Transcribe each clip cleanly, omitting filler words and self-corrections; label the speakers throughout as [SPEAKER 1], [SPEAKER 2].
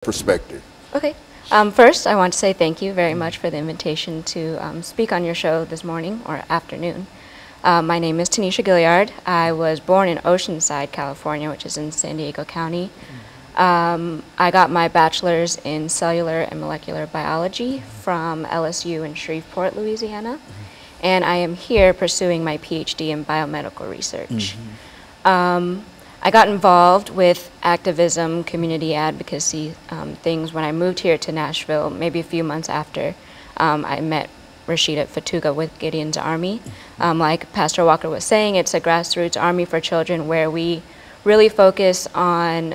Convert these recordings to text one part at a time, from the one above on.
[SPEAKER 1] perspective.
[SPEAKER 2] Okay. First, I want to say thank you very much for the invitation to speak on your show this morning or afternoon. My name is Tanisha Gilliard. I was born in Oceanside, California, which is in San Diego County. I got my bachelor's in cellular and molecular biology from LSU in Shreveport, Louisiana. And I am here pursuing my PhD in biomedical research. I got involved with activism, community advocacy things when I moved here to Nashville, maybe a few months after I met Rashida Fatuga with Gideon's Army. Like Pastor Walker was saying, it's a grassroots army for children where we really focus on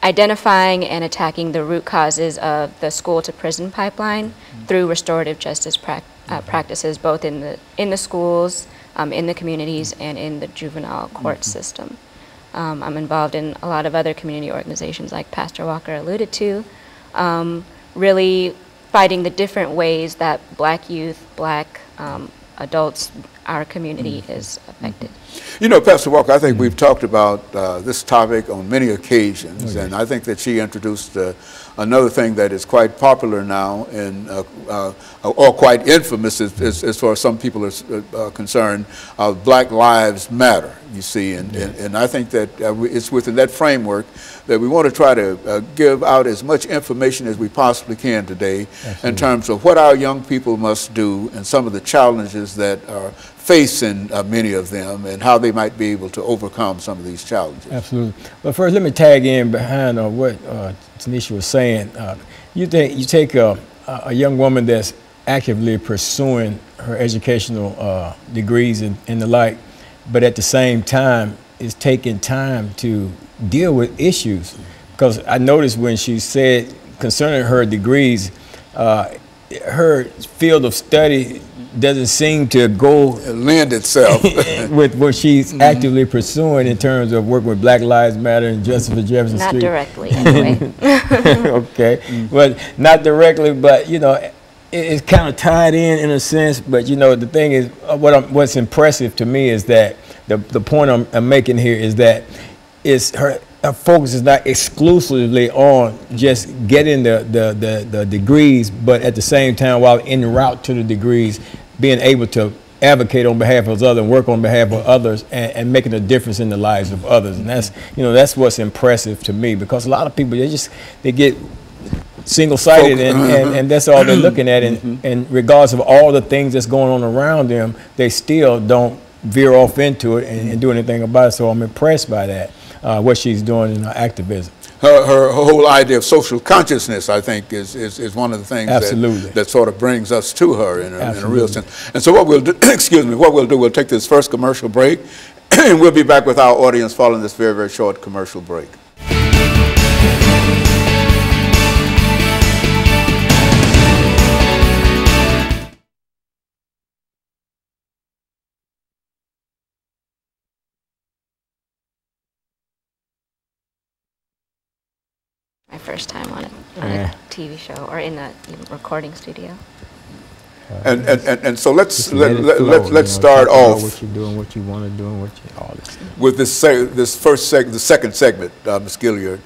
[SPEAKER 2] identifying and attacking the root causes of the school to prison pipeline through restorative justice practices, both in the schools, in the communities, and in the juvenile court system. I'm involved in a lot of other community organizations like Pastor Walker alluded to, really fighting the different ways that Black youth, Black adults, our community is affected.
[SPEAKER 1] You know, Pastor Walker, I think we've talked about this topic on many occasions, and I think that she introduced another thing that is quite popular now and or quite infamous as far as some people are concerned. Black Lives Matter, you see, and I think that it's within that framework that we want to try to give out as much information as we possibly can today in terms of what our young people must do and some of the challenges that are facing many of them and how they might be able to overcome some of these challenges.
[SPEAKER 3] Absolutely. But first, let me tag in behind what Tanisha was saying. You take a young woman that's actively pursuing her educational degrees and the like, but at the same time is taking time to deal with issues. Because I noticed when she said concerning her degrees, her field of study doesn't seem to
[SPEAKER 1] lend itself
[SPEAKER 3] with what she's actively pursuing in terms of working with Black Lives Matter and Justice for Jefferson Street.
[SPEAKER 2] Not directly, anyway.
[SPEAKER 3] Okay, but not directly, but you know, it's kind of tied in a sense. But you know, the thing is, what's impressive to me is that the point I'm making here is that her focus is not exclusively on just getting the degrees, but at the same time, while en route to the degrees, being able to advocate on behalf of others and work on behalf of others and making a difference in the lives of others. And that's what's impressive to me, because a lot of people, they get single-sighted and that's all they're looking at. And regardless of all the things that's going on around them, they still don't veer off into it and do anything about it. So I'm impressed by that. What she's doing in her activism.
[SPEAKER 1] Her whole idea of social consciousness, I think, is one of the things that sort of brings us to her in a real sense. And so what we'll do, we'll take this first commercial break, and we'll be back with our audience following this very, very short commercial break.
[SPEAKER 2] My first time on a TV show or in a recording studio.
[SPEAKER 1] And so let's start off.
[SPEAKER 3] What you're doing, what you want to do, and all this.
[SPEAKER 1] With the second segment, Ms. Gilliard,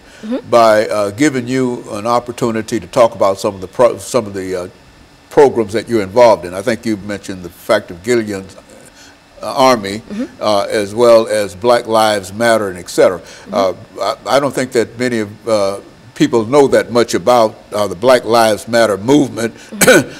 [SPEAKER 1] by giving you an opportunity to talk about some of the programs that you're involved in. I think you mentioned the fact of Gideon's Army, as well as Black Lives Matter, and et cetera. I don't think that many of people know that much about the Black Lives Matter movement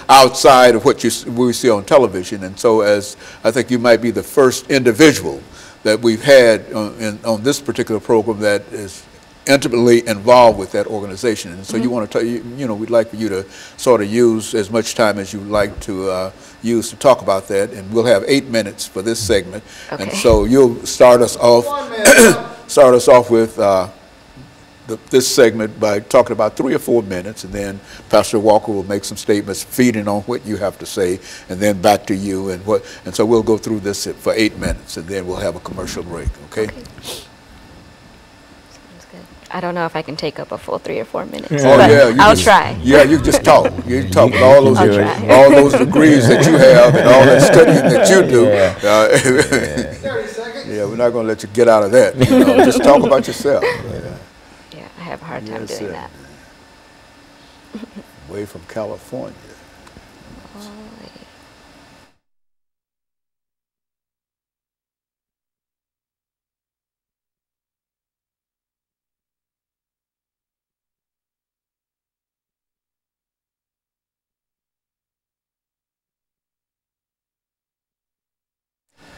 [SPEAKER 1] outside of what we see on television. And so, as I think you might be the first individual that we've had on this particular program that is intimately involved with that organization. And so you want to, we'd like for you to sort of use as much time as you'd like to use to talk about that. And we'll have 8 minutes for this segment. Okay. And so you'll start us off, with this segment by talking about 3 or 4 minutes, and then Pastor Walker will make some statements feeding on what you have to say, and then back to you, and so we'll go through this for 8 minutes, and then we'll have a commercial break. Okay?
[SPEAKER 2] Sounds good. I don't know if I can take up a full 3 or 4 minutes.
[SPEAKER 1] Oh yeah,
[SPEAKER 2] I'll try.
[SPEAKER 1] Yeah, you just talk. You talk with all those degrees that you have and all that studying that you do. 30 seconds. Yeah, we're not going to let you get out of that. Just talk about yourself.
[SPEAKER 2] I have have a hard time
[SPEAKER 1] Yes,
[SPEAKER 2] doing
[SPEAKER 1] sir.
[SPEAKER 2] that.
[SPEAKER 1] Away from California.
[SPEAKER 2] Holy.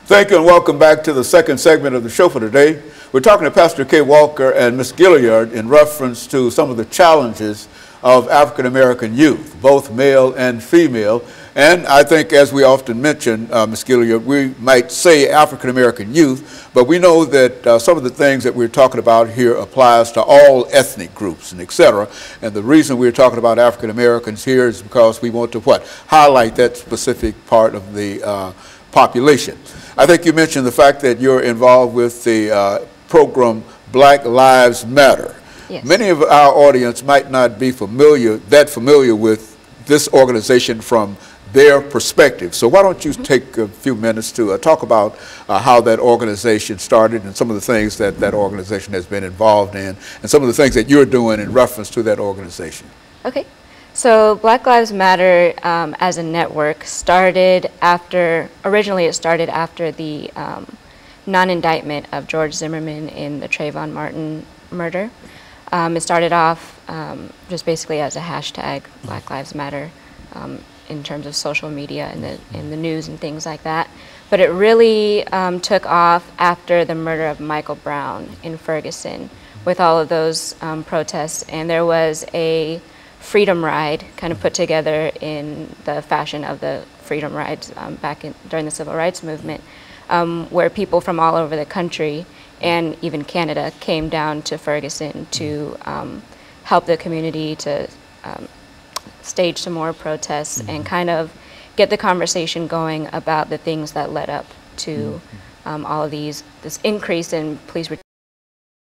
[SPEAKER 1] Thank you and welcome back to the second segment of the show for today. We're talking to Pastor K. Walker and Ms. Gilliard in reference to some of the challenges of African American youth, both male and female. And I think, as we often mention, Ms. Gilliard, we might say African American youth, but we know that some of the things that we're talking about here applies to all ethnic groups and et cetera. And the reason we're talking about African Americans here is because we want to what? Highlight that specific part of the population. I think you mentioned the fact that you're involved with the program Black Lives Matter.
[SPEAKER 2] Yes.
[SPEAKER 1] Many of our audience might not be familiar with this organization from their perspective. So why don't you take a few minutes to talk about how that organization started and some of the things that that organization has been involved in and some of the things that you're doing in reference to that organization.
[SPEAKER 2] Okay. So Black Lives Matter as a network started originally it started after the non-indictment of George Zimmerman in the Trayvon Martin murder. It started off just basically as a hashtag, Black Lives Matter, in terms of social media and the news and things like that. But it really took off after the murder of Michael Brown in Ferguson with all of those protests. And there was a Freedom Ride kind of put together in the fashion of the Freedom Rides during the Civil Rights Movement, where people from all over the country and even Canada came down to Ferguson to help the community to stage some more protests and kind of get the conversation going about the things that led up to all of this increase in police